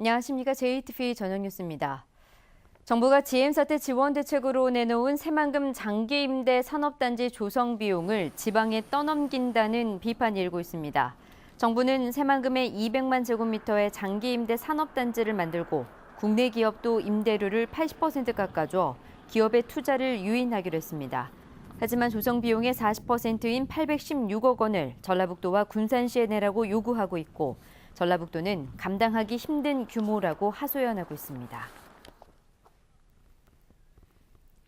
안녕하십니까. JTV 저녁 뉴스입니다. 정부가 GM 사태 지원 대책으로 내놓은 새만금 장기 임대 산업단지 조성 비용을 지방에 떠넘긴다는 비판이 일고 있습니다. 정부는 새만금에 200만 제곱미터의 장기 임대 산업단지를 만들고 국내 기업도 임대료를 80% 깎아줘 기업의 투자를 유인하기로 했습니다. 하지만 조성 비용의 40%인 816억 원을 전라북도와 군산시에 내라고 요구하고 있고 전라북도는 감당하기 힘든 규모라고 하소연하고 있습니다.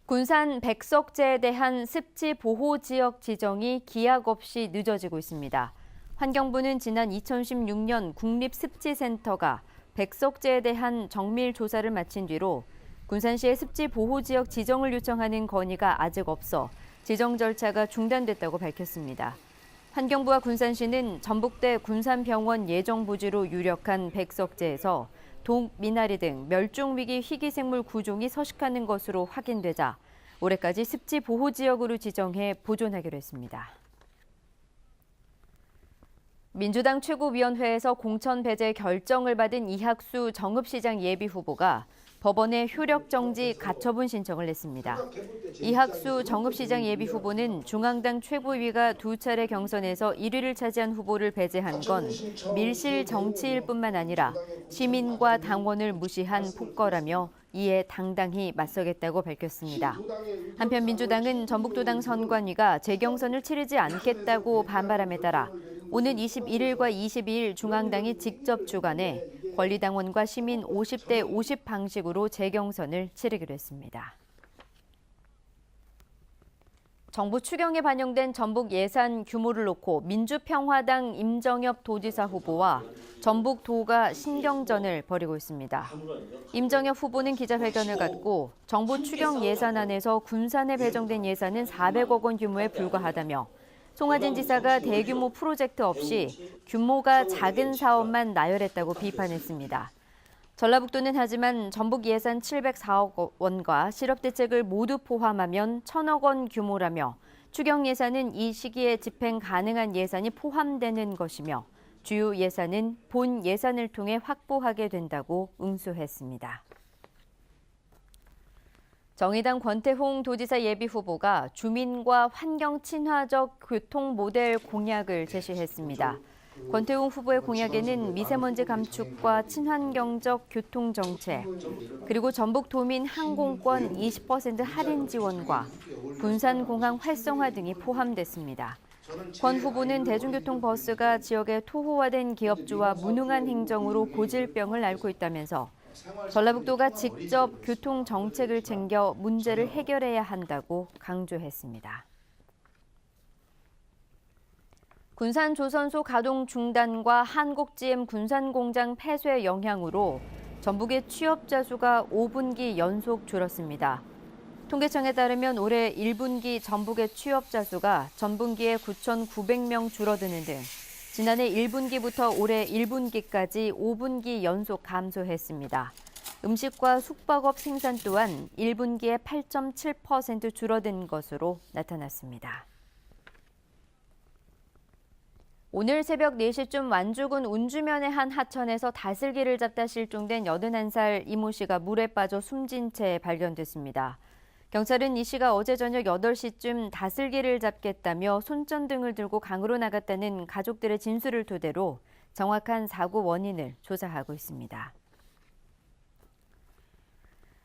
군산 백석제에 대한 습지 보호 지역 지정이 기약 없이 늦어지고 있습니다. 환경부는 지난 2016년 국립습지센터가 백석제에 대한 정밀 조사를 마친 뒤로 군산시의 습지 보호 지역 지정을 요청하는 건의가 아직 없어 지정 절차가 중단됐다고 밝혔습니다. 환경부와 군산시는 전북대 군산병원 예정부지로 유력한 백석제에서 독, 미나리 등 멸종위기 희귀생물 구종이 서식하는 것으로 확인되자 올해까지 습지 보호지역으로 지정해 보존하기로 했습니다. 민주당 최고위원회에서 공천 배제 결정을 받은 이학수 정읍시장 예비후보가 법원에 효력정지 가처분 신청을 냈습니다. 이학수 정읍시장 예비후보는 중앙당 최고위가 두 차례 경선에서 1위를 차지한 후보를 배제한 건 밀실 정치일 뿐만 아니라 시민과 당원을 무시한 폭거라며 이에 당당히 맞서겠다고 밝혔습니다. 한편 민주당은 전북도당 선관위가 재경선을 치르지 않겠다고 반발함에 따라 오는 21일과 22일 중앙당이 직접 주관해 권리당원과 시민 50대 50 방식으로 재경선을 치르기로 했습니다. 정부 추경에 반영된 전북 예산 규모를 놓고 민주평화당 임정엽 도지사 후보와 전북도가 신경전을 벌이고 있습니다. 임정엽 후보는 기자회견을 갖고 정부 추경 예산안에서 군산에 배정된 예산은 400억 원 규모에 불과하다며 송하진 지사가 대규모 프로젝트 없이 규모가 작은 사업만 나열했다고 비판했습니다. 전라북도는 하지만 전북 예산 704억 원과 실업대책을 모두 포함하면 1,000억 원 규모라며 추경 예산은 이 시기에 집행 가능한 예산이 포함되는 것이며 주요 예산은 본 예산을 통해 확보하게 된다고 응수했습니다. 정의당 권태홍 도지사 예비후보가 주민과 환경 친화적 교통 모델 공약을 제시했습니다. 권태홍 후보의 공약에는 미세먼지 감축과 친환경적 교통 정책, 그리고 전북도민 항공권 20% 할인 지원과 군산공항 활성화 등이 포함됐습니다. 권 후보는 대중교통 버스가 지역의 토호화된 기업주와 무능한 행정으로 고질병을 앓고 있다면서 전라북도가 직접 교통 정책을 챙겨 문제를 해결해야 한다고 강조했습니다. 군산 조선소 가동 중단과 한국 GM 군산공장 폐쇄 영향으로 전북의 취업자 수가 5분기 연속 줄었습니다. 통계청에 따르면 올해 1분기 전북의 취업자 수가 전분기에 9,900명 줄어드는 등 지난해 1분기부터 올해 1분기까지 5분기 연속 감소했습니다. 음식과 숙박업 생산 또한 1분기에 8.7% 줄어든 것으로 나타났습니다. 오늘 새벽 4시쯤 완주군 운주면의 한 하천에서 다슬기를 잡다 실종된 81살 이모 씨가 물에 빠져 숨진 채 발견됐습니다. 경찰은 이 씨가 어제 저녁 8시쯤 다슬기를 잡겠다며 손전등을 들고 강으로 나갔다는 가족들의 진술을 토대로 정확한 사고 원인을 조사하고 있습니다.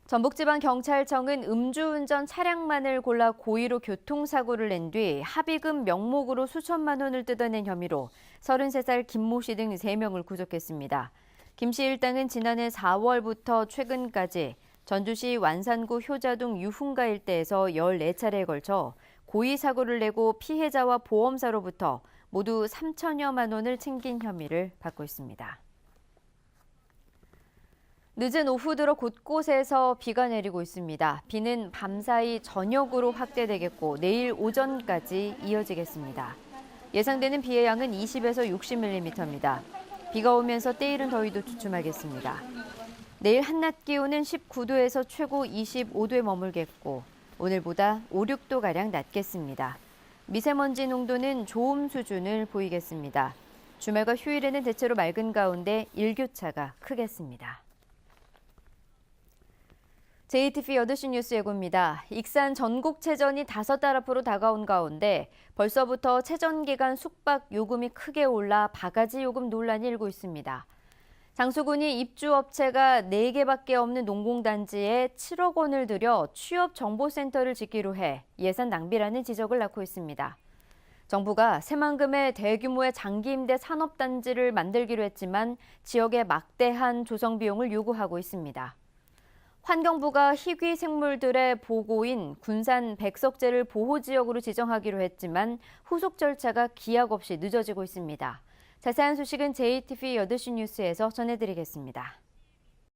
전북지방경찰청은 음주운전 차량만을 골라 고의로 교통사고를 낸 뒤 합의금 명목으로 수천만 원을 뜯어낸 혐의로 33살 김모 씨 등 3명을 구속했습니다. 김 씨 일당은 지난해 4월부터 최근까지 전주시 완산구 효자동 유흥가 일대에서 14차례에 걸쳐 고의 사고를 내고 피해자와 보험사로부터 모두 3천여만 원을 챙긴 혐의를 받고 있습니다. 늦은 오후 들어 곳곳에서 비가 내리고 있습니다. 비는 밤사이 저녁으로 확대되겠고 내일 오전까지 이어지겠습니다. 예상되는 비의 양은 20에서 60mm입니다. 비가 오면서 때이른 더위도 주춤하겠습니다. 내일 한낮 기온은 19도에서 최고 25도에 머물겠고 오늘보다 5, 6도가량 낮겠습니다. 미세먼지 농도는 좋음 수준을 보이겠습니다. 주말과 휴일에는 대체로 맑은 가운데 일교차가 크겠습니다. JTBC 8시 뉴스 예고입니다. 익산 전국체전이 5달 앞으로 다가온 가운데 벌써부터 체전 기간 숙박 요금이 크게 올라 바가지 요금 논란이 일고 있습니다. 장수군이 입주업체가 4개밖에 없는 농공단지에 7억 원을 들여 취업정보센터를 짓기로 해 예산 낭비라는 지적을 낳고 있습니다. 정부가 새만금의 대규모의 장기임대 산업단지를 만들기로 했지만 지역에 막대한 조성 비용을 요구하고 있습니다. 환경부가 희귀 생물들의 보고인 군산 백석제를 보호지역으로 지정하기로 했지만 후속 절차가 기약 없이 늦어지고 있습니다. 자세한 소식은 JTBC 8시 뉴스에서 전해드리겠습니다.